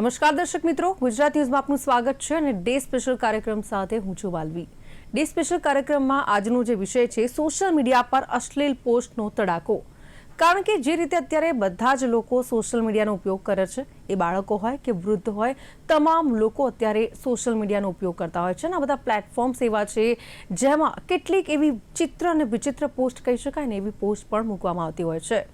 નમસ્કાર દર્શક મિત્રો, ગુજરાત ન્યૂઝમાં આપનું સ્વાગત છે અને ડે સ્પેશિયલ કાર્યક્રમ સાથે હું છું વાલવી। ડે સ્પેશિયલ કાર્યક્રમમાં આજનો જે વિષય છે સોશિયલ મીડિયા પર અશ્લીલ પોસ્ટનો તડાકો। કારણ કે જે રીતે અત્યારે બધા જ લોકો સોશિયલ મીડિયાનો ઉપયોગ કરે છે, એ બાળકો હોય કે વૃદ્ધ હોય, તમામ લોકો અત્યારે સોશિયલ મીડિયાનો ઉપયોગ કરતા હોય છે અને આ બધા પ્લેટફોર્મ્સ એવા છે જેમાં કેટલીક એવી ચિત્ર અને વિચિત્ર પોસ્ટ કહી શકાય ને એવી પોસ્ટ પણ મૂકવામાં આવતી હોય છે।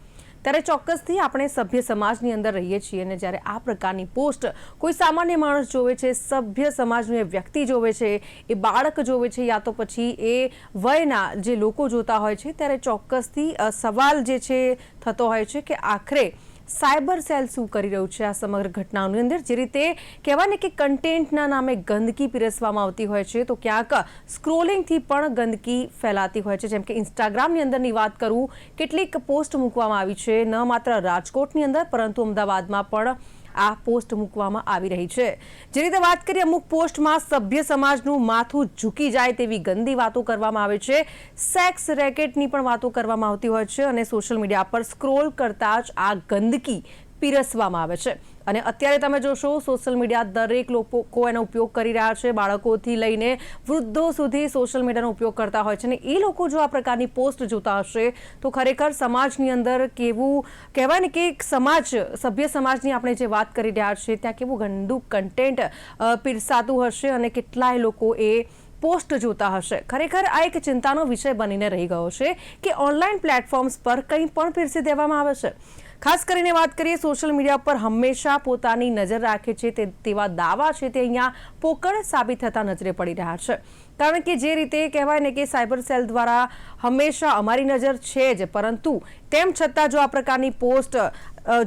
ત્યારે ચોક્કસથી આપણે સભ્ય સમાજની અંદર રહીએ છીએ અને જ્યારે આ પ્રકારની પોસ્ટ કોઈ સામાન્ય માણસ જોવે છે, સભ્ય સમાજનું એ વ્યક્તિ જોવે છે, એ બાળક જોવે છે યા તો પછી એ વયના જે લોકો જોતા હોય છે, ત્યારે ચોક્કસથી સવાલ જે છે થતો હોય છે કે આખરે સાયબર સેલ શું કરી રહ્યું છે આ સમગ્ર ઘટનાઓની અંદર। જે રીતે કહેવાય ને કે કન્ટેન્ટના નામે ગંદકી પીરસવામાં આવતી હોય છે, તો ક્યાંક સ્ક્રોલિંગથી પણ ગંદકી ફેલાતી હોય છે। જેમ કે ઇન્સ્ટાગ્રામની અંદરની વાત કરું, કેટલીક પોસ્ટ મૂકવામાં આવી છે, ન માત્ર રાજકોટની અંદર પરંતુ અમદાવાદમાં પણ આ પોસ્ટ મૂકવામાં આવી રહી છે। જે રીતે વાત કરીએ, અમુક પોસ્ટમાં સભ્ય સમાજનું માથું ઝૂકી જાય તેવી ગંદી વાતો કરવામાં આવે છે, સેક્સ રેકેટની પણ વાતો કરવામાં આવતી હોય છે અને સોશિયલ મીડિયા પર સ્ક્રોલ કરતા જ આ ગંદકી પીરસવામાં આવે છે। અને અત્યારે તમે જોશો સોશિયલ મીડિયા દરેક લોકો એનો ઉપયોગ કરી રહ્યા છે, બાળકોથી લઈને વૃદ્ધો સુધી સોશિયલ મીડિયાનો ઉપયોગ કરતા હોય છે અને એ લોકો જો આ પ્રકારની પોસ્ટ જોતા હશે તો ખરેખર સમાજની અંદર કેવું કહેવાય ને કે સભ્ય સમાજની આપણે જે વાત કરી રહ્યા છીએ ત્યાં કેવું ગંદુ કન્ટેન્ટ પીરસાતું હશે અને કેટલાય લોકો એ પોસ્ટ જોતા હશે। ખરેખર આ એક ચિંતાનો વિષય બનીને રહી ગયો છે કે ઓનલાઈન પ્લેટફોર્મ્સ પર કંઈ પણ પીરસી દેવામાં આવે છે। ખાસ કરીને વાત કરીએ, સોશિયલ મીડિયા પર હંમેશા પોતાની નજર રાખે છે તેવા દાવા છે તે અહીંયા પોકળ સાબિત થતા નજરે પડી રહ્યા છે। કારણ કે જે રીતે કહેવાય ને કે સાયબર સેલ દ્વારા હંમેશા અમારી નજર છે જ, પરંતુ તેમ છતાં જો આ પ્રકારની પોસ્ટ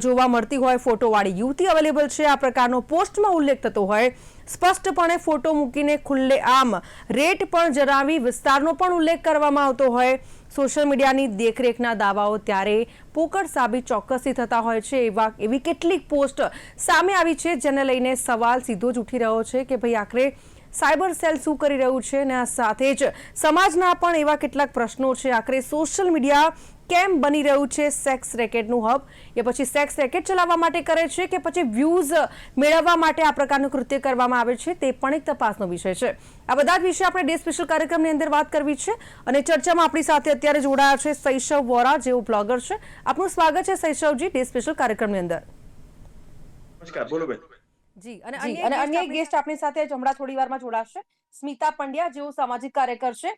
જોવા મળતી હોય, ફોટોવાળી યુવતી અવેલેબલ છે, આ પ્રકારનો પોસ્ટમાં ઉલ્લેખ થતો હોય, સ્પષ્ટપણે ફોટો મૂકીને ખુલ્લેઆમ રેટ પણ જણાવી વિસ્તારનો પણ ઉલ્લેખ કરવામાં આવતો હોય, સોશિયલ મીડિયાની દેખરેખના દાવાઓ ત્યારે પોકળ સાબિત ચોક્કસથી થતા હોય છે। એવી કેટલીક પોસ્ટ સામે આવી છે જેને લઈને સવાલ સીધો જ ઉઠી રહ્યો છે કે ભાઈ આખરે સાયબર સેલ શું કરી રહ્યું છે અને આ સાથે જ સમાજના પણ એવા કેટલાક પ્રશ્નો છે। આખરે સોશિયલ મીડિયા કેમ બની રહ્યું છે સેક્સ રેકેટનું હબ? એ પછી સેક્સ રેકેટ ચલાવવા માટે કરે છે કે પછી વ્યૂઝ મેળવવા માટે આ પ્રકારનું કૃત્ય કરવામાં આવે છે, તે પણ એક તપાસનો વિષય છે। આ બધા જ વિશે આપણે ડે સ્પેશિયલ કાર્યક્રમની અંદર વાત કરવી છે અને ચર્ચામાં આપણી સાથે અત્યારે જોડાયા છે શૈશવ વોરા, જેઓ બ્લોગર છે। આપનું સ્વાગત છે શૈશવજી ડે સ્પેશિયલ કાર્યક્રમની અંદર। નમસ્કાર, બોલો બેન। જી, અને અન્ય એક ગેસ્ટ આપણી સાથે હમણાં થોડી વારમાં જોડાશે, સ્મિતા પંડ્યા, જેઓ સામાજિક કાર્યકર છે।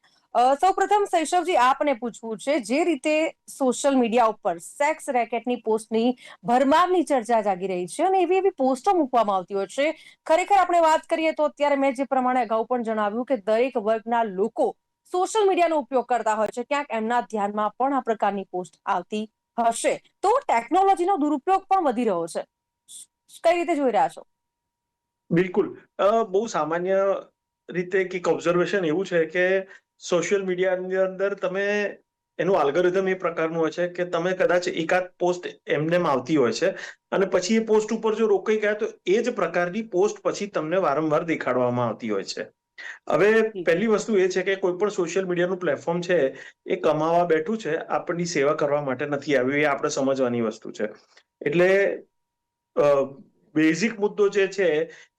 સૌપ્રથમ શૈશવજી આપને પૂછવું છે, જે રીતે સોશિયલ મીડિયા ઉપર સેક્સ રેકેટની પોસ્ટની ભરમારની ચર્ચા જાગી રહી છે અને એવી પોસ્ટો મૂકવામાં આવતી હોય છે, ખરેખર આપણે વાત કરીએ તો અત્યારે મેં જે પ્રમાણે અગાઉ પણ જણાવ્યું કે દરેક વર્ગના લોકો સોશિયલ મીડિયાનો ઉપયોગ કરતા હોય છે, ક્યાંક એમના ધ્યાનમાં પણ આ પ્રકારની પોસ્ટ આવતી હશે, તો ટેકનોલોજીનો દુરુપયોગ પણ વધી રહ્યો છે, કઈ રીતે જોઈ રહ્યા છો? બિલકુલ, બહુ સામાન્ય રીતે એક ઓબ્ઝર્વેશન એવું છે કે સોશિયલ મીડિયાની અંદર તમે એનું આલ્ગોરિધમ એ પ્રકારનું હોય છે કે તમે કદાચ એકાદ પોસ્ટ એમનેમ આવતી હોય છે અને પછી એ પોસ્ટ ઉપર જો રોકાઈ ગયા તો એ જ પ્રકારની પોસ્ટ પછી તમને વારંવાર દેખાડવામાં આવતી હોય છે। હવે પહેલી વસ્તુ એ છે કે કોઈ પણ સોશિયલ મીડિયાનું પ્લેટફોર્મ છે એ કમાવા બેઠું છે, આપણની સેવા કરવા માટે નથી આવ્યું, એ આપણે સમજવાની વસ્તુ છે। એટલે બેઝિક મુદ્દો જે છે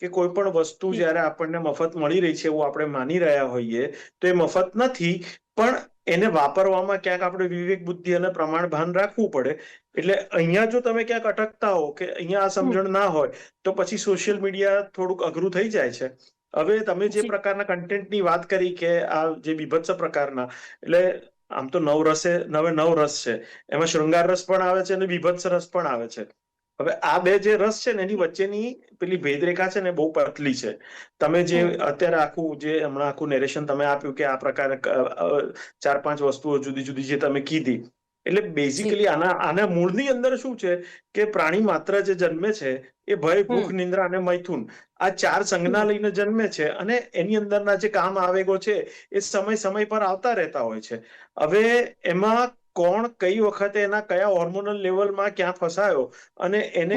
કે કોઈ પણ વસ્તુ જ્યારે આપણને મફત મળી રહી છે એવું આપણે માની રહ્યા હોઈએ તો એ મફત નથી, પણ એને વાપરવામાં ક્યાંક આપણે વિવેક બુદ્ધિ અને પ્રમાણભાન રાખવું પડે। એટલે અહીંયા જો તમે ક્યાંક અટકતા હો કે અહીંયા આ સમજણ ના હોય તો પછી સોશિયલ મીડિયા થોડુંક અઘરું થઈ જાય છે। હવે તમે જે પ્રકારના કન્ટેન્ટની વાત કરી કે આ જે બીભત્સ પ્રકારના, એટલે આમ તો નવ રસ છે, એમાં શૃંગાર રસ પણ આવે છે અને બીભત્સ રસ પણ આવે છે। હવે આ બે જે રસ છે ને એની વચ્ચેની પેલી ભેદરેખા છે ને બહુ પતલી છે। તમે જે અત્યારે હમણાં આખું નેરેશન તમે આપ્યું કે આ પ્રકારે 4-5 વસ્તુઓ જુદી જુદી જે તમે કીધી, એટલે બેઝિકલી આના મૂળની અંદર શું છે કે પ્રાણી માત્ર જે જન્મે છે એ ભય, ભૂખ, નિંદ્રા અને મૈથુન, આ 4 સંજ્ઞા લઈને જન્મે છે અને એની અંદરના જે કામ આવેગો છે એ સમય પર આવતા રહેતા હોય છે। હવે એમાં કોણ કઈ વખતે એના કયા હોર્મોનલ લેવલમાં ક્યાં ફસાયો અને એને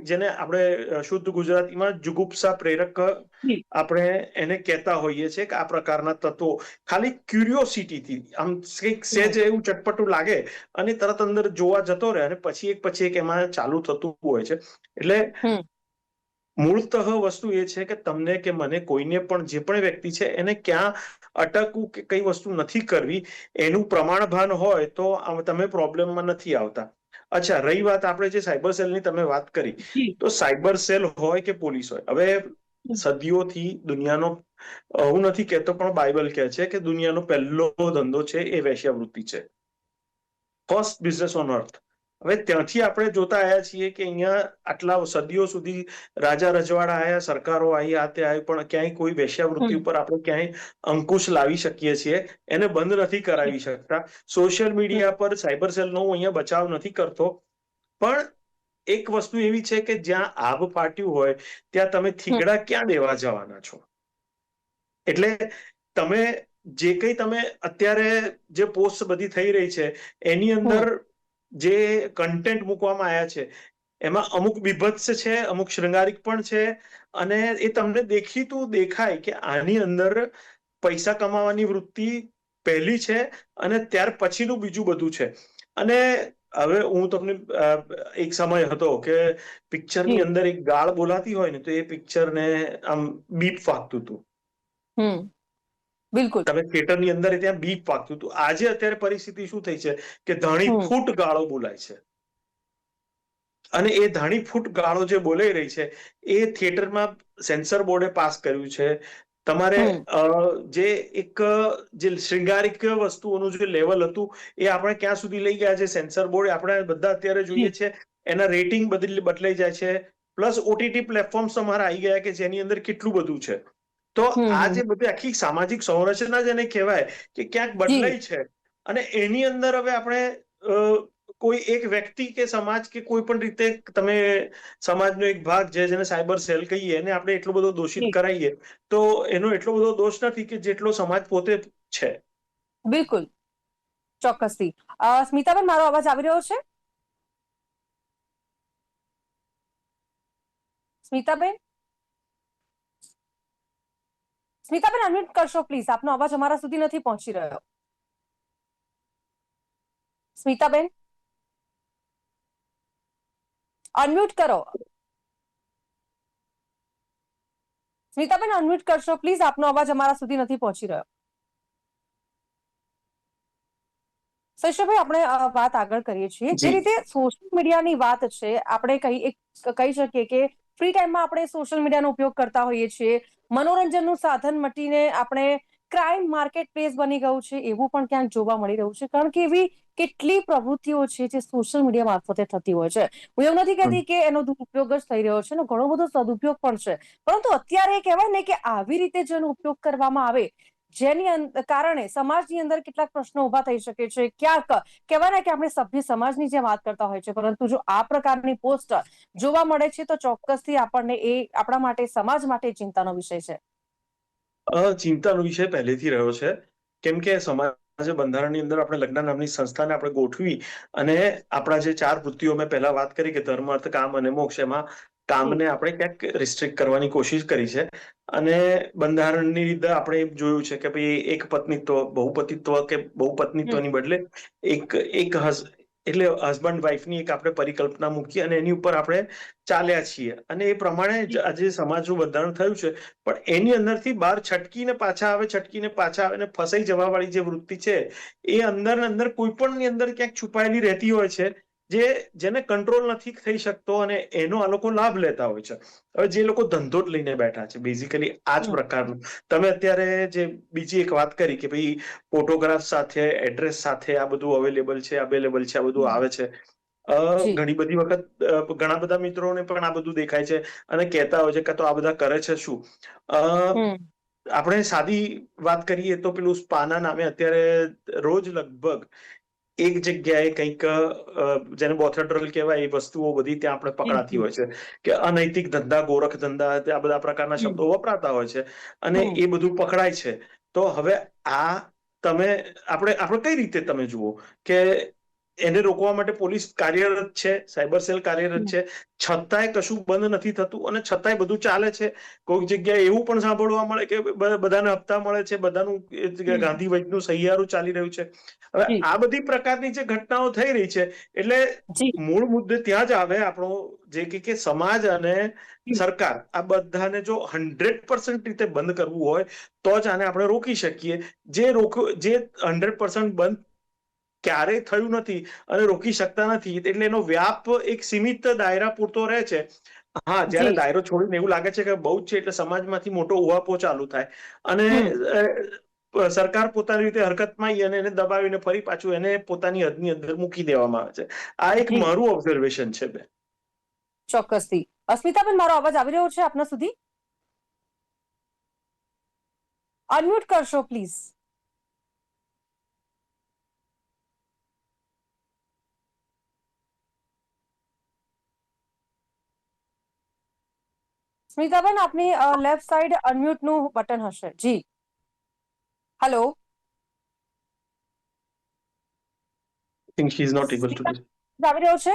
જેને આપણે શુદ્ધ ગુજરાતીમાં જુગુપ્સા પ્રેરક આપણે એને કહેતા હોઈએ છીએ કે આ પ્રકારના તત્વો ખાલી ક્યુરિયોસિટીથી આમ સેજ એવું ચટપટું લાગે અને તરત અંદર જોવા જતો રહે અને પછી એક એમાં ચાલુ થતું હોય છે। એટલે મૂળતઃ વસ્તુ એ છે કે તમને કે મને કોઈને પણ જે પણ વ્યક્તિ છે એને ક્યાં અટકવું કે કઈ વસ્તુ નથી કરવી એનું પ્રમાણભાન હોય તો તમે પ્રોબ્લેમમાં નથી આવતા. અચ્છા, રહી વાત આપણે જે સાયબર સેલની તમે વાત કરી, જી તો સાયબર સેલ હોય કે પોલીસ હોય, હવે સદીઓથી દુનિયાનો, હું નથી કહેતો પણ બાઇબલ કહે છે કે દુનિયાનો પહેલો ધંધો છે એ વેશ્યાવૃત્તિ છે. ફર્સ્ટ બિઝનેસ ઓન અર્થ. હવે ત્યાંથી આપણે જોતા આવ્યા છીએ કે અહીંયા આટલા સદીઓ સુધી રાજા રજવાડા આવ્યા, સરકારો આવી, આ તે આવી, પણ ક્યાંય કોઈ વેશ્યાવૃત્તિ ઉપર આપણે ક્યાંય અંકુશ લાવી શકીએ છીએ, એને બંધ નથી કરાવી શકતા. સોશિયલ મીડિયા પર સાયબર સેલનો હું અહીંયા બચાવ નથી કરતો, પણ એક વસ્તુ એવી છે કે જ્યાં આબ ફાટ્યું હોય ત્યાં તમે થીગડા ક્યાં દેવા જવાના છો? એટલે તમે જે કંઈ તમે અત્યારે જે પોસ્ટ બધી થઈ રહી છે એની અંદર જે કન્ટેન્ટ મૂકવામાં આવ્યા છે એમાં અમુક બીભત્સ છે, અમુક શૃંગારિક પણ છે, અને એ તમને દેખીતું દેખાય કે આની અંદર પૈસા કમાવાની વૃત્તિ પહેલી છે અને ત્યાર પછીનું બીજું બધું છે. અને હવે હું તમને એક સમય હતો કે પિક્ચરની અંદર એક ગાળ બોલાતી હોય ને તો એ પિક્ચરને આમ બીપ વાગતું હતું. બિલકુલ. તમે થિયેટરની અંદર ત્યાં બીપ વાગતું હતું. આજે અત્યારે પરિસ્થિતિ શું થઈ છે કે ધણી ફૂટ ગાળો બોલાય છે, અને એ ધાણી ફૂટ ગાળો જે બોલાઈ રહી છે એ થિયેટરમાં સેન્સર બોર્ડે પાસ કર્યું છે. તમારે જે એક જે શૃંગારિક વસ્તુઓનું જે લેવલ હતું એ આપણે ક્યાં સુધી લઈ ગયા છે સેન્સર બોર્ડ, આપણે બધા અત્યારે જોઈએ છે એના રેટિંગ બદલાઈ જાય છે. પ્લસ ઓટીટી પ્લેટફોર્મ્સ તમારા આવી ગયા કે જેની અંદર કેટલું બધું છે. તો આ જે બધી આખી સામાજિક સંરચના જેને કહેવાય કે ક્યાંક બદલાઈ છે, અને એની અંદર હવે આપણે કોઈ એક વ્યક્તિ કે સમાજ કે કોઈ પણ રીતે તમે સમાજનો એક ભાગ જેને સાયબર સેલ કહીએ એને આપણે એટલો બધો દોષિત કરાઈએ તો એનો એટલો બધો દોષ નથી કે જેટલો સમાજ પોતે છે. બિલકુલ, ચોક્કસથી. સ્મિતાબેન, મારો અવાજ આવી રહ્યો છે? સ્મિતાબેન, સ્મિતાબેન અનમ્યુટ કરશો પ્લીઝ, આપનો અવાજ અમારા સુધી નથી પહોંચી રહ્યો. સ્મિતાબેન, અનમ્યુટ કરો. સ્મિતાબેન અનમ્યુટ કરશો પ્લીઝ, આપનો અવાજ અમારા સુધી નથી પહોંચી રહ્યો. શૈશવભાઈ, આપણે વાત આગળ કરીએ છીએ. જે રીતે સોશિયલ મીડિયાની વાત છે, આપણે કહી શકીએ કે ફ્રી ટાઈમમાં આપણે સોશિયલ મીડિયાનો ઉપયોગ કરતા હોઈએ છીએ. મનોરંજનનું સાધન મટીને આપણે ક્રાઇમ માર્કેટ પ્લેસ બની ગયું છે એવું પણ ક્યાંક જોવા મળી રહ્યું છે, કારણ કે એવી કેટલી પ્રવૃત્તિઓ છે જે સોશિયલ મીડિયા મારફતે થતી હોય છે. હું એવું નથી કહેતી કે એનો દુરુપયોગ જ થઈ રહ્યો છે ને, ઘણો બધો સદુપયોગ પણ છે, પરંતુ અત્યારે કહેવાય ને કે આવી રીતે જેનો ઉપયોગ કરવામાં આવે જેની કારણે સમાજની અંદર કેટલાક પ્રશ્નો ઉભા થઈ શકે છે. ક્યાંક કહેવાય ને કે આપણે સભ્ય સમાજની જે વાત કરતા હોય છે, પરંતુ જો આ પ્રકારની પોસ્ટ જોવા મળે છે તો ચોક્કસથી આપણને એ આપણા માટે, સમાજ માટે ચિંતાનો વિષય છે. ચિંતાનો વિષય પહેલેથી રહ્યો છે, કેમ કે સમાજ બંધારણની અંદર આપણે લગ્ન નામની સંસ્થાને આપણે ગોઠવી અને આપણા જે 4 વૃત્તિઓ મેં પહેલા વાત કરી કે ધર્મ, અર્થ, કામ અને મોક્ષ, એમાં કામને આપણે ક્યાંક રિસ્ટ્રિક્ટ કરવાની કોશિશ કરી છે. અને બંધારણની રીતે આપણે જોયું છે કે ભાઈ એક પત્નીત્વ, બહુપતિત્વ કે બહુપત્નીત્વની બદલે એક એટલે હસબન્ડ વાઇફની એક આપણે પરિકલ્પના મૂકી અને એની ઉપર આપણે ચાલ્યા છીએ, અને એ પ્રમાણે આજે સમાજનું બંધારણ થયું છે. પણ એની અંદરથી બહાર છટકીને પાછા આવે, છટકીને પાછા આવે અને ફસાઈ જવા વાળી જે વૃત્તિ છે એ અંદર કોઈ પણ ની અંદર ક્યાંક છુપાયેલી રહેતી હોય છે, જેને કંટ્રોલ નથી થઈ શકતો, અને એનો આ લોકો લાભ લેતા હોય છે. હવે જે લોકો ધંધો જ લઈને બેઠા છે, બેઝિકલી આ જ પ્રકારનું. તમે અત્યારે જે બીજી એક વાત કરી કે ભાઈ ફોટોગ્રાફ સાથે, એડ્રેસ સાથે આ બધું અવેલેબલ છે, આ બધું આવે છે. ઘણી બધી વખત ઘણા બધા મિત્રોને પણ આ બધું દેખાય છે અને કહેતા હોય છે કે તો આ બધા કરે છે શું. આપણે સાદી વાત કરીએ તો પેલું સ્પાના નામે અત્યારે રોજ લગભગ એક જગ્યાએ કંઈક જેને બોથેડ્રલ કહેવાય એ વસ્તુઓ બધી ત્યાં આપણે પકડાતી હોય છે કે અનૈતિક ધંધા, ગોરખ ધંધા, આ બધા પ્રકારના શબ્દો વપરાતા હોય છે, અને એ બધું પકડાય છે. તો હવે આ આપણે કઈ રીતે તમે જુઓ કે એને રોકવા માટે પોલીસ કાર્યરત છે, સાયબર સેલ કાર્યરત છે, છતાંય કશું બંધ નથી થતું અને છતાંય બધું ચાલે છે. કોઈક જગ્યાએ એવું પણ સાંભળવા મળે કે બધાને હપ્તા મળે છે, બધાનું ગાંધી વૈદનું સહિયારું ચાલી રહ્યું છે. હવે આ બધી પ્રકારની જે ઘટનાઓ થઈ રહી છે, એટલે મૂળ મુદ્દે ત્યાં જ આવે આપણો જે કે સમાજ અને સરકાર આ બધાને જો 100% રીતે બંધ કરવું હોય તો જ આને આપણે રોકી શકીએ. જે 100% બંધ ક્યારેય થયું નથી અને રોકી શકતા નથી, એટલે એનો વ્યાપ એક સીમિત દાયરા પૂરતો રહે છે. હા, જયારે દાયરો છોડીને એવું લાગે છે કે બહુ જ છે એટલે સમાજમાંથી મોટો ઉહાપો ચાલુ થાય અને સરકાર પોતાની રીતે હરકતમાં આવી અને એને દબાવીને ફરી પાછું એને પોતાની હદની અંદર મૂકી દેવામાં આવે છે. આ એક મારું ઓબ્ઝર્વેશન છે. બે ચોક્કસથી. અસ્મિતાબેન, મારો અવાજ આવી રહ્યો છે આપના સુધી? અનમ્યુટ કરશો પ્લીઝ. સ્મિતાબેન, આપની લેફ્ટ સાઈડ અનમ્યુટ નું બટન હશે. જી, hello. think she is not able to do. આવી રહ્યો છે?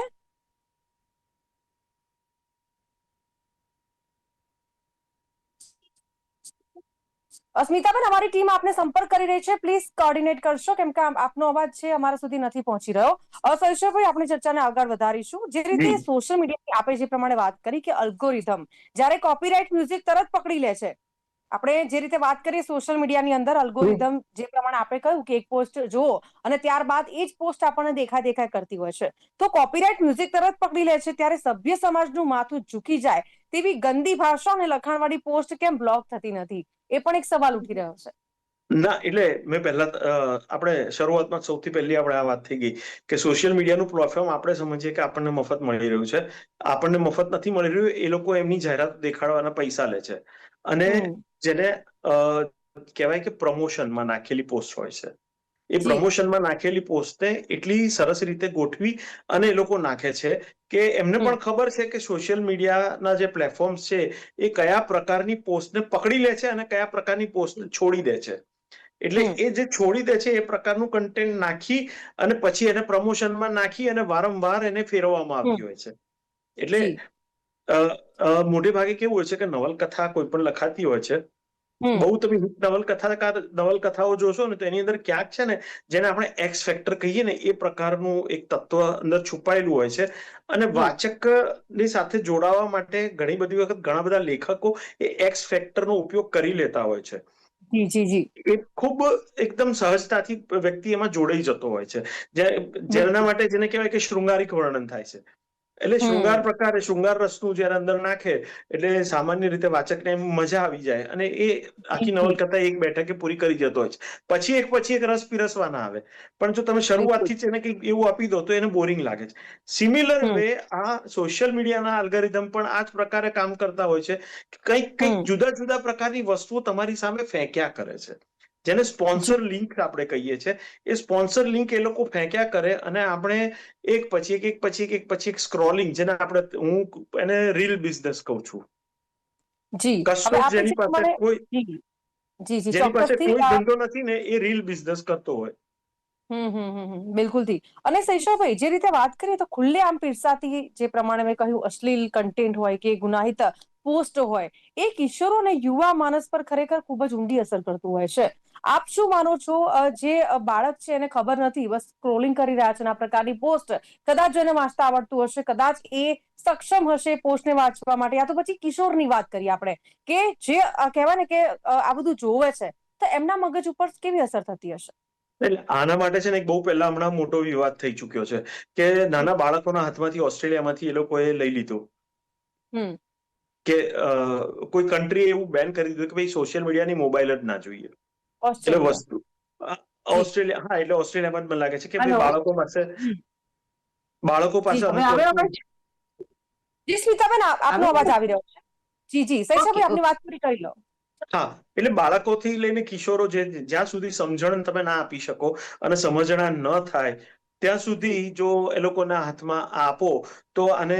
અસ્મિતાબેન, અમારી ટીમ આપને સંપર્ક કરી રહી છે. પ્લીઝ કોઓર્ડિનેટ કરશો, કેમ કે આપનો અવાજ છે અમારા સુધી નથી પહોંચી રહ્યો. શૈશવભાઈ, આપણી ચર્ચાને આગળ વધારીશું. જે રીતે સોશિયલ મીડિયાની આપણે જે પ્રમાણે વાત કરી કે અલ્ગોરિધમ જ્યારે કોપીરાઇટ મ્યુઝિક તરત પકડી લે છે, આપણે જે રીતે વાત કરીએ સોશિયલ મીડિયાની અંદર અલ્ગોરિધમ જે પ્રમાણે આપણે કહ્યું કે એક પોસ્ટ જુઓ અને ત્યારબાદ એ જ પોસ્ટ આપણને દેખાય કરતી હોય છે, તો કોપીરાઇટ મ્યુઝિક તરત પકડી લે છે, ત્યારે સભ્ય સમાજનું માથું ઝૂકી જાય તેવી ગંદી ભાષા અને લખાણવાળી પોસ્ટ કેમ બ્લોક થતી નથી? એ પણ એક સવાલ ઉઠી રહ્યો છે. ના, એટલે મેં પહેલા આપણે શરૂઆતમાં સૌથી પહેલી આપણે આ વાત થઈ ગઈ કે સોશિયલ મીડિયાનું પ્લેટફોર્મ આપણે સમજીએ કે આપણને મફત મળી રહ્યું છે. આપણને મફત નથી મળી રહ્યું, એ લોકો એમની જાહેરાત દેખાડવાના પૈસા લે છે અને જેને કહેવાય કે પ્રમોશનમાં નાખેલી પોસ્ટ હોય છે. એ પ્રમોશનમાં નાખેલી પોસ્ટને એટલી સરસ રીતે ગોઠવી અને એ લોકો નાખે છે કે એમને પણ ખબર છે કે સોશિયલ મીડિયાના જે પ્લેટફોર્મ્સ છે એ કયા પ્રકારની પોસ્ટને પકડી લે છે અને કયા પ્રકારની પોસ્ટને છોડી દે છે. એટલે એ જે છોડી દે છે એ પ્રકારનું કન્ટેન્ટ નાખી અને પછી એને પ્રમોશનમાં નાખી અને વારંવાર એને ફેરવવામાં આવતી હોય છે. એટલે મોટે ભાગે કેવું હોય છે કે નવલકથા કોઈ પણ લખાતી હોય છે, બહુ તમે નવલકથાઓ જોશો ને તો એની અંદર ક્યાંક છે ને જેને આપણે એક્સ ફેક્ટર કહીએ ને એ પ્રકારનું એક તત્વ અંદર છુપાયેલું હોય છે અને વાચકની સાથે જોડાવા માટે ઘણી બધી વખત ઘણા બધા લેખકો એ એક્સ ફેક્ટરનો ઉપયોગ કરી લેતા હોય છે. એ ખૂબ એકદમ સહજતાથી વ્યક્તિ એમાં જોડાઈ જતો હોય છે, જેના માટે જેને કહેવાય કે શૃંગારિક વર્ણન થાય છે. એટલે શૃંગાર રસનું જયારે અંદર નાખે એટલે સામાન્ય રીતે વાચકને મજા આવી જાય અને એ આખી નવલકથા એક બેઠકે પૂરી કરી જતો હોય છે. પછી એક રસ પીરસવા ના આવે, પણ જો તમે શરૂઆતથી જ એને કંઈક એવું આપી દો તો એને બોરિંગ લાગે છે. સિમિલર વે આ સોશિયલ મીડિયાના અલ્ગોરિધમ પણ આ જ પ્રકારે કામ કરતા હોય છે. કંઈક જુદા જુદા પ્રકારની વસ્તુઓ તમારી સામે ફેંક્યા કરે છે, જેને સ્પોન્સર લિંક આપણે કહીએ છીએ. એ સ્પોન્સર લિંક એ લોકો ફેંક્યા કરે અને આપણે એક પછી એક સ્ક્રોલિંગ, જેને હું એને રીલ બિઝનેસ કહું છું. કશું જેની પાસે કોઈ ધંધો નથી ને એ રીલ બિઝનેસ કરતો હોય. બિલકુલથી. અને શૈશવભાઈ, જે રીતે વાત કરીએ તો ખુલ્લેઆમ પીરસાતી જે પ્રમાણે મેં કહ્યું અશ્લીલ કન્ટેન્ટ હોય કે ગુનાહિત પોસ્ટ હોય, એ કિશોરો અને યુવા માનસ પર ખરેખર ખૂબ જ ઊંડી અસર કરતું હોય છે. આપ શું માનો છો? જે બાળક છે એને ખબર નથી, બસ સ્ક્રોલિંગ કરી રહ્યા છે અને આ પ્રકારની પોસ્ટ કદાચ એને વાંચતા આવડતું હશે, કદાચ એ સક્ષમ હશે પોસ્ટને વાંચવા માટે, યા તો પછી કિશોરની વાત કરીએ આપણે કે જે કહેવાય ને કે આ બધું જોવે છે, તો એમના મગજ ઉપર કેવી અસર થતી હશે? એટલે આના માટે છે ને એક બહુ પહેલા હમણાં મોટો વિવાદ થઈ ચુક્યો છે કે નાના બાળકોના હાથમાંથી ઓસ્ટ્રેલિયામાંથી એ લોકોએ લઈ લીધું કે કોઈ કન્ટ્રીએ એવું બેન કરી દીધું કે ભાઈ સોશિયલ મીડિયાની મોબાઈલ જ ના જોઈએ. એટલે વસ્તુ ઓસ્ટ્રેલિયા, હા, એટલે ઓસ્ટ્રેલિયામાં જ મને લાગે છે કે ભાઈ બાળકો પાસે અમુક જી સ્મિતાબેન, આપનો અવાજ આવી રહ્યો છે. જી શૈશવભાઈ, આપની વાત પૂરી કરી લો. હા, એટલે બાળકોથી લઈને કિશોરો, જ્યાં સુધી સમજણ તમે ના આપી શકો અને સમજણા ન થાય ત્યાં સુધી જો એ લોકોના હાથમાં આપો તો આને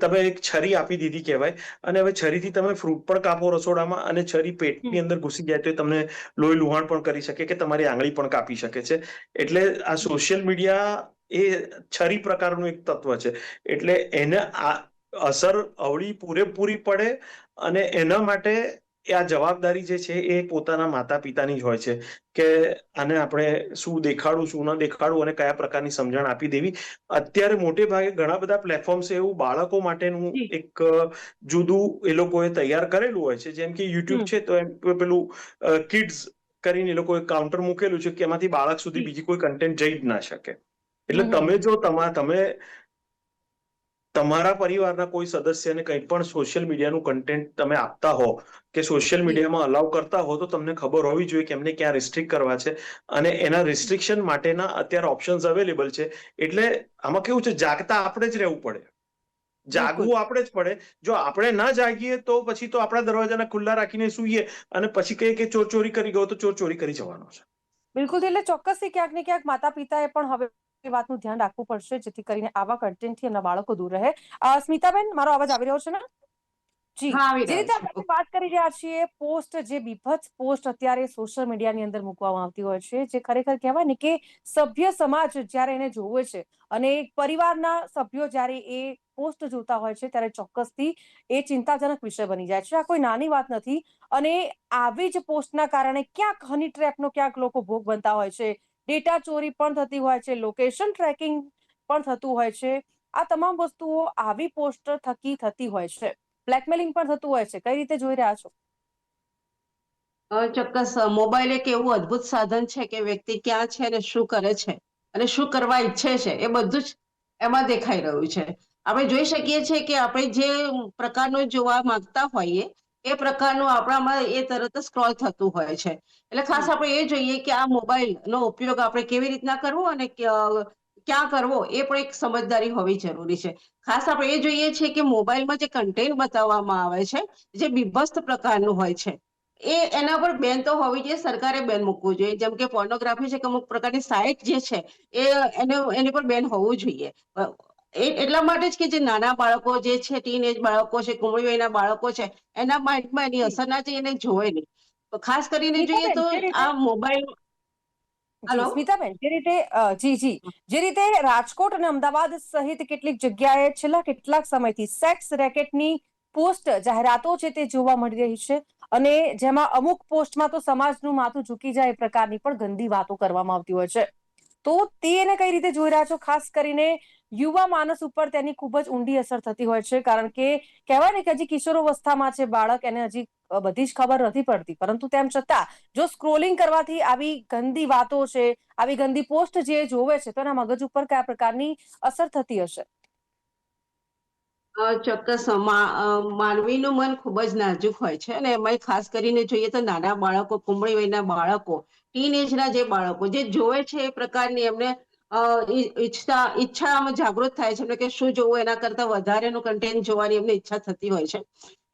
તમે એક છરી આપી દીધી કહેવાય. અને હવે છરીથી તમે ફ્રૂટ પણ કાપો રસોડામાં અને છરી પેટની અંદર ઘૂસી જાય તો તમને લોહી લુહાણ પણ કરી શકે કે તમારી આંગળી પણ કાપી શકે છે. એટલે આ સોશિયલ મીડિયા એ છરી પ્રકારનું એક તત્વ છે. એટલે એને આ અસર અવળી પૂરેપૂરી પડે, અને એના માટે આ જવાબદારી જે છે એ પોતાના માતા પિતાની જ હોય છે કે આને આપણે શું દેખાડવું, શું ન દેખાડવું, અને કયા પ્રકારની સમજણ આપી દેવી. અત્યારે મોટે ભાગે ઘણા બધા પ્લેટફોર્મ્સ એવું બાળકો માટેનું જી એક જુદું એ લોકોએ તૈયાર કરેલું હોય છે. જેમ કે યુટ્યુબ હમ છે તો એમ પેલું કિડ્સ કરીને એ લોકોએ કાઉન્ટર મૂકેલું છે કે એમાંથી બાળક સુધી જી બીજી કોઈ કન્ટેન્ટ જઈ જ ના શકે. એટલે હમ તમે જો તમે તમારા પરિવારના કોઈ સદસ્યને કંઈ પણ સોશિયલ મીડિયાનું કન્ટેન્ટ તમે આપતા હો કે સોશિયલ જી મીડિયામાં અલાઉ કરતા હો, તો તમને ખબર હોવી જોઈએ કે એમને ક્યાં રિસ્ટ્રિક્ટ કરવા છે, અને એના રિસ્ટ્રિક્શન માટેના અત્યારે ઓપ્શન્સ અવેલેબલ છે. એટલે આમાં કેવું છે, જાગતા આપણે જ રહેવું પડે, બિલકુલ. જાગવું આપણે જ પડે. જો આપણે ના જાગીએ તો પછી તો આપણા દરવાજાને ખુલ્લા રાખીને સૂઈએ અને પછી કહીએ કે ચોર ચોરી કરી ગયો, તો ચોર ચોરી કરી જવાનો છે. બિલકુલ, એટલે ચોક્કસથી ક્યાંક ને ક્યાંક માતા પિતાએ પણ હવે એ વાતનું ધ્યાન રાખવું પડશે, જેથી કરીને આવા કન્ટેન્ટથી એમના બાળકો દૂર રહે. સ્મિતાબેન, મારો અવાજ આવી રહ્યો છે ને? જી, હા, આવી જે રહ્યો રીતે છે. આપણે વાત કરી રહ્યા છીએ, પોસ્ટ, જે બીભત્સ પોસ્ટ અત્યારે સોશિયલ મીડિયાની અંદર મૂકવામાં આવતી હોય છે, જે ખરેખર કહેવાય ને કે સભ્ય સમાજ જ્યારે એને જોવે છે અને પરિવારના સભ્યો જ્યારે એ પોસ્ટ જોતા હોય છે, ત્યારે ચોક્કસથી એ ચિંતાજનક વિષય બની જાય છે. આ કોઈ નાની વાત નથી. અને આવી જ પોસ્ટના કારણે ક્યાંક હની ટ્રેપનો ક્યાંક લોકો ભોગ બનતા હોય છે. ડેટા ચોરી પણ થતી હોય છે, લોકેશન ટ્રેકિંગ પણ થતું હોય છે. આ તમામ વસ્તુઓ આવી પોસ્ટ થકી થતી હોય છે. બ્લેકમેલિંગ પણ થતું હોય છે. કઈ રીતે જોઈ રહ્યા છો? ચોક્કસ. મોબાઈલ એક એવું અદ્ભુત સાધન છે કે વ્યક્તિ ક્યાં છે અને શું કરે છે અને શું કરવા ઈચ્છે છે એ બધું જ એમાં દેખાઈ રહ્યું છે. આપણે જોઈ શકીએ છીએ કે આપણે જે પ્રકારનું જોવા માંગતા હોઈએ એ પ્રકારનું આપણામાં એ તરત જ સ્ક્રોલ થતું હોય છે. એટલે ખાસ આપણે એ જોઈએ કે આ મોબાઈલ નો ઉપયોગ આપણે કેવી રીતના કરવો અને ક્યાં કરવો એ પણ એક સમજદારી હોવી જરૂરી છે. ખાસ આપણે એ જોઈએ છીએ કે મોબાઈલમાં જે કન્ટેન્ટ બતાવવામાં આવે છે, જે બીભત્સ પ્રકારનું હોય છે, એના પર બેન તો હોવી જોઈએ. સરકારે બેન મૂકવું જોઈએ. જેમ કે પોર્નોગ્રાફી છે કે અમુક પ્રકારની સાઇટ જે છે એની પર બેન હોવું જોઈએ. એટલા માટે જ કે જે નાના બાળકો જે છે, ટીન એજ બાળકો છે, કુમળી વયના બાળકો છે, એના માઇન્ડમાં એની જી અસર ના જાય, એને જોવે નહીં. તો ખાસ કરીને જોઈએ સ્મિતાબેન, તો જે રીતે આ મોબાઈલ. જી હલો. સ્મિતાબેન, જે રીતે જે રીતે રાજકોટ અને અમદાવાદ સહિત કેટલીક જગ્યાએ છેલ્લા કેટલાક સમયથી સેક્સ રેકેટની પોસ્ટ, જાહેરાતો છે તે જોવા મળી રહી છે. અને જેમાં અમુક પોસ્ટમાં તો સમાજનું માથું ઝૂકી જાય એ પ્રકારની પણ ગંદી વાતો કરવામાં આવતી હોય છે. તો તેને કઈ રીતે જોઈ રહ્યા છો? ખાસ કરીને યુવા માનસ ઉપર તેની ખૂબ જ ઊંડી અસર થતી હોય છે. કારણ કે કહેવાય ને કે હજી કિશોરાવસ્થામાં છે બાળક, એને હજી બધી જ ખબર નથી પડતી, પરંતુ તેમ છતાં જો સ્ક્રોલિંગ કરવાથી આવી ગંદી વાતો છે, આવી ગંદી પોસ્ટ જે જોવે છે, તો એના મગજ ઉપર કયા પ્રકારની અસર થતી હશે? ચોક્કસ. માનવીનું મન ખૂબ જ નાજુક હોય છે, અને એમાં ખાસ કરીને જોઈએ તો નાના બાળકો, કુમળી વયના બાળકો, ટીન એજના જે બાળકો જે જોવે છે એ પ્રકારની એમને ઈચ્છા જાગૃત થાય છે, એટલે કે શું જોવું, એના કરતા વધારેનું કન્ટેન્ટ જોવાની એમને ઈચ્છા થતી હોય છે.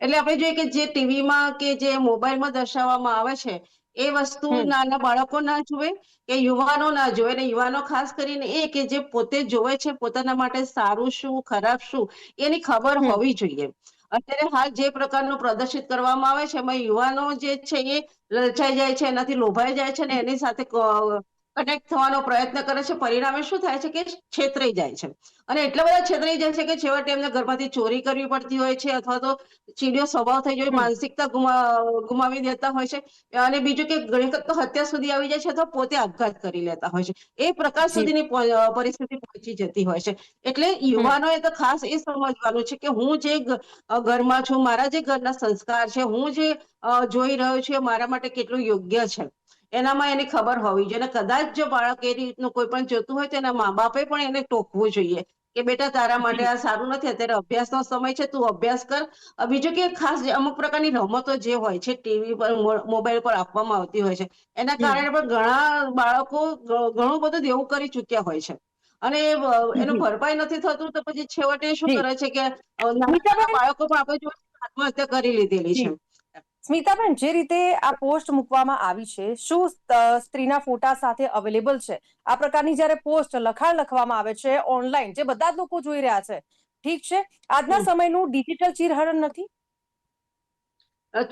એટલે આપણે જોઈએ કે જે ટીવીમાં કે જે મોબાઈલમાં દર્શાવવામાં આવે છે એ વસ્તુ હમ નાના બાળકો ના જુએ કે યુવાનો ના જુએ. અને યુવાનો ખાસ કરીને એ કે જે પોતે જોવે છે પોતાના માટે સારું શું, ખરાબ શું, એની ખબર હમ હોવી જોઈએ. અત્યારે હાલ જે પ્રકારનું પ્રદર્શિત કરવામાં આવે છે, એમાં યુવાનો જે છે એ લલચાઈ જાય છે, એનાથી લોભાઈ જાય છે, અને એની સાથે કનેક્ટ થવાનો પ્રયત્ન કરે છે. પરિણામે શું થાય છે કે છેતરાઈ જાય છે. અને એટલા બધા છેતરાઈ જાય છે કે છેવટે એમને ઘરમાંથી ચોરી કરવી પડતી હોય છે, અથવા તો ચીડિયો સ્વભાવ થઈ જાય, હમ માનસિકતા ગુમાવી દેતા હોય છે. અને બીજું કે ઘણી વખત તો હત્યા સુધી આવી જાય છે, અથવા પોતે આપઘાત કરી લેતા હોય છે. એ પ્રકાર જી સુધીની પરિસ્થિતિ પહોંચી જતી હોય છે. એટલે હમ યુવાનોએ તો ખાસ એ સમજવાનું છે કે હું જે ઘરમાં છું, મારા જે ઘરના સંસ્કાર છે, હું જે જોઈ રહ્યો છું, એ મારા માટે કેટલું યોગ્ય છે, એનામાં એની ખબર હોવી જોઈએ. અને કદાચ જો બાળક એ રીતનું કોઈ પણ જોતું હોય તો એના મા બાપે પણ એને ટોકવું જોઈએ કે બેટા તારા માટે જી આ સારું નથી, અત્યારે અભ્યાસનો સમય છે, તું અભ્યાસ કર. બીજું કે ખાસ અમુક પ્રકારની રમતો જે હોય છે ટીવી પર, મોબાઈલ પર આપવામાં આવતી હોય છે, એના હમ કારણે પણ ઘણા બાળકો ઘણું બધું દેવું કરી ચુક્યા હોય છે. અને એનું જી ભરપાઈ નથી થતું, તો પછી છેવટે શું જી કરે છે કે નાના નાના સ્મિતાબેન, બાળકો પણ આપણે જોયું આત્મહત્યા કરી લીધેલી છે. જી સ્મિતાબેન, જે રીતે આ પોસ્ટ મૂકવામાં આવી છે, શું સ્ત્રીના ફોટા સાથે અવેલેબલ છે? આ પ્રકારની જયારે પોસ્ટ, લખાણ લખવામાં આવે છે ઓનલાઈન, જે બધા જ લોકો જોઈ રહ્યા છે, ઠીક છે, આજના હમ. સમયનું ડિજિટલ ચીરહરણ નથી?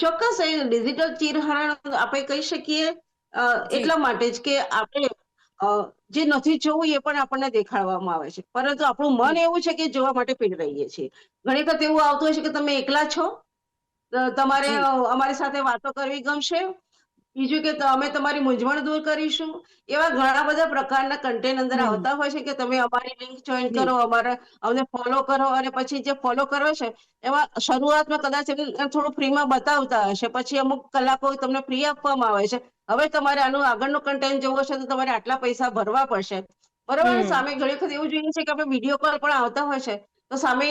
ચોક્કસ. એ ડિજિટલ ચીરહરણ આપણે કહી શકીએ જી એટલા માટે જ કે આપણે જે નથી જોવું એ પણ આપણને દેખાડવામાં આવે છે, પરંતુ આપણું મન એવું છે કે જોવા માટે પીડી રહીએ છીએ. ઘણી વખત એવું આવતું હોય છે કે તમે એકલા છો, તમારે જી અમારી સાથે વાતો કરવી ગમશે, બીજું કે અમે તમારી મૂંઝવણ દૂર કરીશું. એવા ઘણા બધા પ્રકારના કન્ટેન્ટ અંદર આવતા હોય છે કે તમે અમારી લિંક જોઈન જી કરો, અમને ફોલો કરો, અને પછી જે ફોલો કરો છે એમાં શરૂઆતમાં કદાચ થોડું ફ્રીમાં બતાવતા હશે, પછી અમુક કલાકો તમને ફ્રી આપવામાં આવે છે. હવે તમારે આનું આગળનું કન્ટેન્ટ જોવો છે તો તમારે આટલા પૈસા ભરવા પડશે, બરોબર. સામે ઘણી વખત એવું જોઈએ છે કે આપણે વિડીયો કોલ પણ આવતા હોય છે, તો સામે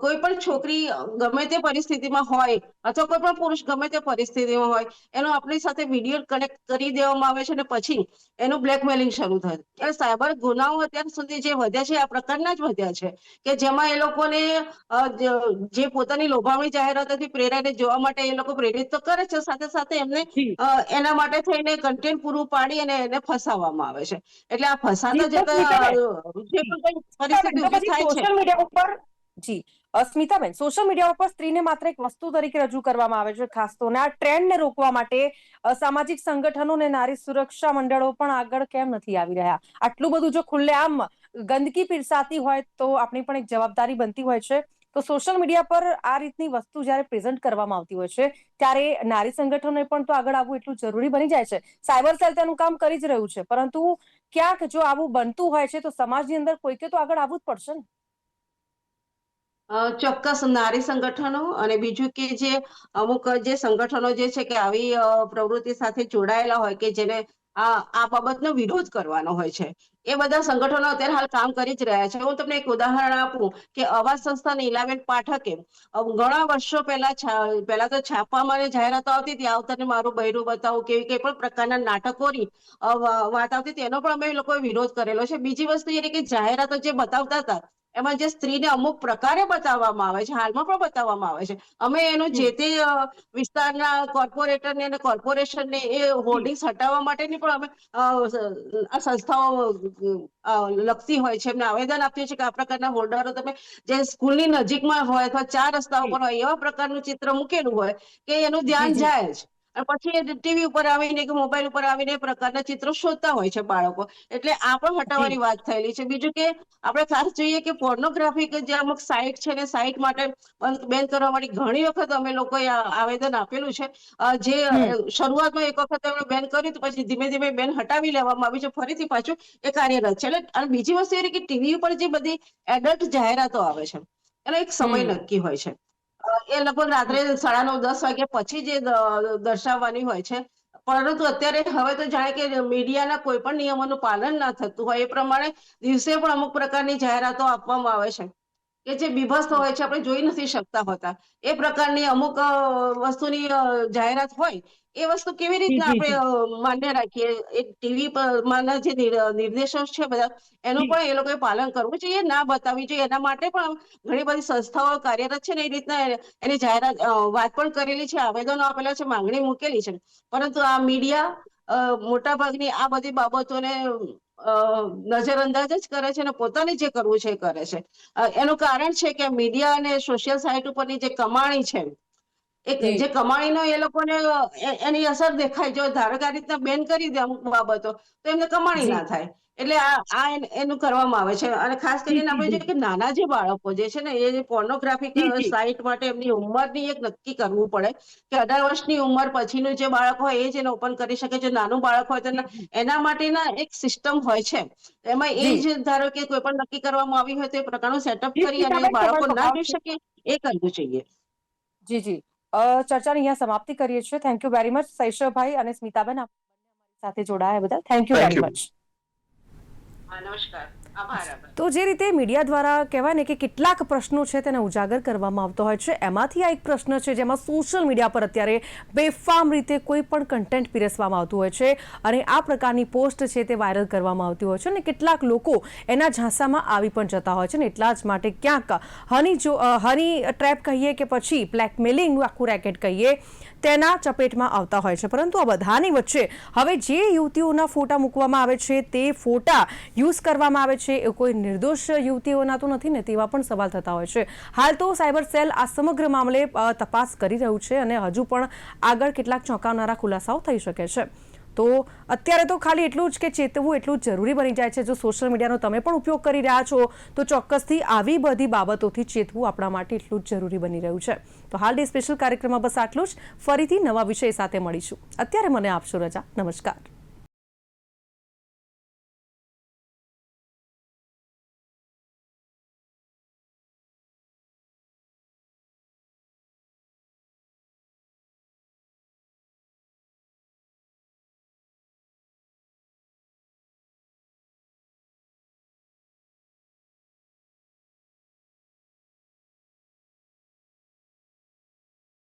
કોઈ પણ છોકરી ગમે તે પરિસ્થિતિમાં હોય અથવા કોઈ પણ પુરુષ ગમે તે પરિસ્થિતિમાં હોય, એનો આપણી સાથે વિડીયો કનેક્ટ કરી દેવામાં આવે છે અને પછી એનું બ્લેકમેલિંગ શરૂ થાય. એટલે સાયબર ગુનાઓ અત્યાર સુધી જે વધ્યા છે આ પ્રકારના જ વધ્યા છે કે જેમાં એ લોકોને જે પોતાની લોભામણી જાહેરાતોથી પ્રેરાઈને જોવા માટે એ લોકો પ્રેરિત તો કરે છે, સાથે સાથે એમને જી એના માટે થઈને કન્ટેન્ટ પૂરું પાડી અને એને ફસાવવામાં આવે છે. એટલે આ જી ફસાતા તો જતા સ્મિતાબેન, જે જી પણ કઈ સ્મિતાબેન, પરિસ્થિતિ તો ઊભી પછી થાય છે. સોશિયલ મીડિયા ઉપર જી સ્મિતાબેન, સોશિયલ મીડિયા ઉપર સ્ત્રીને માત્ર એક વસ્તુ તરીકે રજૂ કરવામાં આવે છે, ખાસ તો આ ટ્રેન્ડને રોકવા માટે સામાજિક સંગઠનો અને નારી સુરક્ષા મંડળો પણ આગળ કેમ નથી આવી રહ્યા? આટલું બધું જો ખુલ્લેઆમ ગંદકી પીરસાતી હોય તો આપણી પણ એક જવાબદારી બનતી હોય છે. તો સોશિયલ મીડિયા પર આ રીતની વસ્તુ જ્યારે પ્રેઝન્ટ કરવામાં આવતી હોય છે ત્યારે નારી સંગઠનોને પણ તો આગળ આવવું એટલું જરૂરી બની જાય છે. સાયબર સેલ તેનું કામ કરી જ રહ્યું છે, પરંતુ ક્યાંક જો આવું બનતું હોય છે તો સમાજની અંદર કોઈકે તો આગળ આવવું જ પડશે ને. ચોક્કસ નારી સંગઠનો અને બીજું કે જે અમુક જે સંગઠનો જે છે કે આવી પ્રવૃત્તિ સાથે જોડાયેલા હોય કે જેને આ બાબતનો વિરોધ કરવાનો હોય છે, એ બધા સંગઠનો અત્યારે હાલ કામ કરી જ રહ્યા છે. હું તમને એક ઉદાહરણ આપું કે અવાજ સંસ્થા નીલાબેન પાઠકે ઘણા વર્ષો પહેલા તો છાપામાં જાહેરાતો આવતી હતી, આવતાને મારું બૈરું બતાવું, કેવી કઈ પણ પ્રકારના નાટકોની વાત આવતી હતી, એનો પણ અમે લોકોએ વિરોધ કરેલો છે. બીજી વસ્તુ એ કે જાહેરાતો જે બતાવતા હતા એમાં જે સ્ત્રીને અમુક પ્રકારે બતાવવામાં આવે છે, હાલમાં પણ બતાવવામાં આવે છે, અમે એનું જે તે વિસ્તારના કોર્પોરેટરને અને કોર્પોરેશનને એ હોર્ડિંગ્સ હટાવવા માટેની પણ અમે આ સંસ્થાઓ લગતી હોય છે એમને આવેદન આપીએ છીએ કે આ પ્રકારના હોર્ડરો તમે જે સ્કૂલની નજીકમાં હોય અથવા 4 રસ્તા જી ઉપર હોય એવા પ્રકારનું ચિત્ર મૂકેલું હોય કે એનું જી ધ્યાન જી જાય જ, અને પછી એ ટીવી ઉપર આવીને કે મોબાઈલ ઉપર આવીને એ પ્રકારના ચિત્રો શોધતા હોય છે બાળકો. એટલે આ પણ જી હટાવવાની વાત થયેલી છે. બીજું કે આપણે ખાસ જોઈએ કે પોર્નોગ્રાફી કે જે અમુક સાઇટ છે ને સાઇટ માટે બેન કરવા માટે ઘણી વખત અમે લોકોએ આવેદન આપેલું છે. જે શરૂઆતમાં એક વખત એમણે બેન કર્યું તો પછી ધીમે ધીમે બેન હટાવી લેવામાં આવી છે, ફરીથી પાછું એ કાર્યરત છે. એટલે અને બીજી વસ્તુ એ કે ટીવી ઉપર જે બધી એડલ્ટ જાહેરાતો આવે છે એનો એક સમય નક્કી હોય છે. એ લગભગ રાત્રે 9:30 10 વાગ્યા પછી જે દર્શાવવાની હોય છે, પરંતુ અત્યારે હવે તો જાણે કે મીડિયાના કોઈ પણ નિયમોનું પાલન ના થતું હોય એ પ્રમાણે દિવસે પણ અમુક પ્રકારની જાહેરાતો આપવામાં આવે છે કે જે બીભત્સ હોય છે, આપણે જોઈ નથી શકતા હોતા એ પ્રકારની અમુક વસ્તુની જાહેરાત હોય. એ વસ્તુ કેવી જી રીતના જી જી આપણે માન્ય રાખીએ? એક ટીવી પરના જે નિર્દેશો છે બધા એનું જી પણ એ લોકોએ પાલન કરવું જોઈએ, ના બતાવવી જોઈએ. એના માટે પણ ઘણી બધી સંસ્થાઓ કાર્યરત છે ને એ રીતના એની જાહેરાત વાત પણ કરેલી છે, આવેદનો આપેલા છે, માંગણી મૂકેલી છે. પરંતુ આ મીડિયા મોટા ભાગની આ બધી બાબતોને નજરઅંદાજ જ કરે છે અને પોતાને જે કરવું છે એ કરે છે. એનું કારણ છે કે મીડિયા અને સોશિયલ સાઇટ ઉપરની જે કમાણી છે, જી જે કમાણીનો એ લોકોને એની અસર દેખાય. જો ધારો કે આ રીતના બેન કરી દે અમુક બાબતો તો એમને કમાણી જી ના થાય. એટલે આ એનું કરવામાં આવે છે. અને ખાસ જી કરીને જી આપણે જી જોઈએ કે નાના જે બાળકો જે છે ને એ પોર્નોગ્રાફિક જી જી સાઇટ માટે એમની ઉંમરની એક નક્કી કરવું પડે કે 18 વર્ષની ઉંમર પછીનું જે બાળક હોય એ જ એને ઓપન કરી શકે. જો નાનું બાળક હોય તો જી એના માટેના એક સિસ્ટમ હોય છે, એમાં એ જી જ ધારો કે કોઈ પણ નક્કી કરવામાં આવી હોય તો એ પ્રકારનું સેટઅપ જી કરી અને સ્મિતાબેન, બાળકો સમય ના જોઈ આવશે. શકે એ કરવું જોઈએ. જી જી ચર્ચાની અહીંયા સમાપ્તિ કરીએ છીએ. થેન્ક યુ વેરી મચ સૈશવભાઈ અને સ્મિતાબેન, આપ સાથે જોડાયા બદલ thank you thank very you. Much. હા, નમસ્કાર, આભાર. તો જે રીતે મીડિયા દ્વારા કહેવાય ને કે કેટલાક પ્રશ્નો છે તેને ઉજાગર કરવામાં આવતો હોય છે, એમાંથી આ એક પ્રશ્ન છે જેમાં સોશિયલ મીડિયા પર અત્યારે બેફામ રીતે કોઈ પણ કન્ટેન્ટ પીરસવામાં આવતું હોય છે અને આ પ્રકારની પોસ્ટ છે તે વાયરલ કરવામાં આવતી હોય છે અને કેટલાક લોકો એના ઝાંસામાં આવી પણ જતા હોય છે ને એટલા જ માટે ક્યાંક હની ટ્રેપ કહીએ કે પછી બ્લેકમેલિંગ આખું રેકેટ કહીએ તેના ચપેટમાં આવતા હોય છે. પરંતુ આ બધાની વચ્ચે હવે જે યુવતીઓના ફોટા મૂકવામાં આવે છે તે ફોટા યુઝ કરવામાં આવે છે એ કોઈ નિર્દોષ યુવતીઓના તો નથી ને, તેવા પણ સવાલ થતા હોય છે. હાલ તો સાયબર સેલ આ સમગ્ર મામલે તપાસ કરી રહ્યું છે અને હજુ પણ આગળ કેટલાક ચોંકાવનારા ખુલાસાઓ થઈ શકે છે. તો અત્યારે તો ખાલી એટલું જ કે ચેતવું એટલું જ જરૂરી બની જાય છે. જો સોશિયલ મીડિયાનો તમે પણ ઉપયોગ કરી રહ્યા છો તો ચોક્કસથી આવી બધી બાબતોથી ચેતવું આપણા માટે એટલું જ જરૂરી બની રહ્યું છે. તો હાલ ડે સ્પેશિયલ કાર્યક્રમમાં બસ આટલું જ. ફરીથી નવા વિષય સાથે મળીશું. અત્યારે મને આપશો રજા. નમસ્કાર.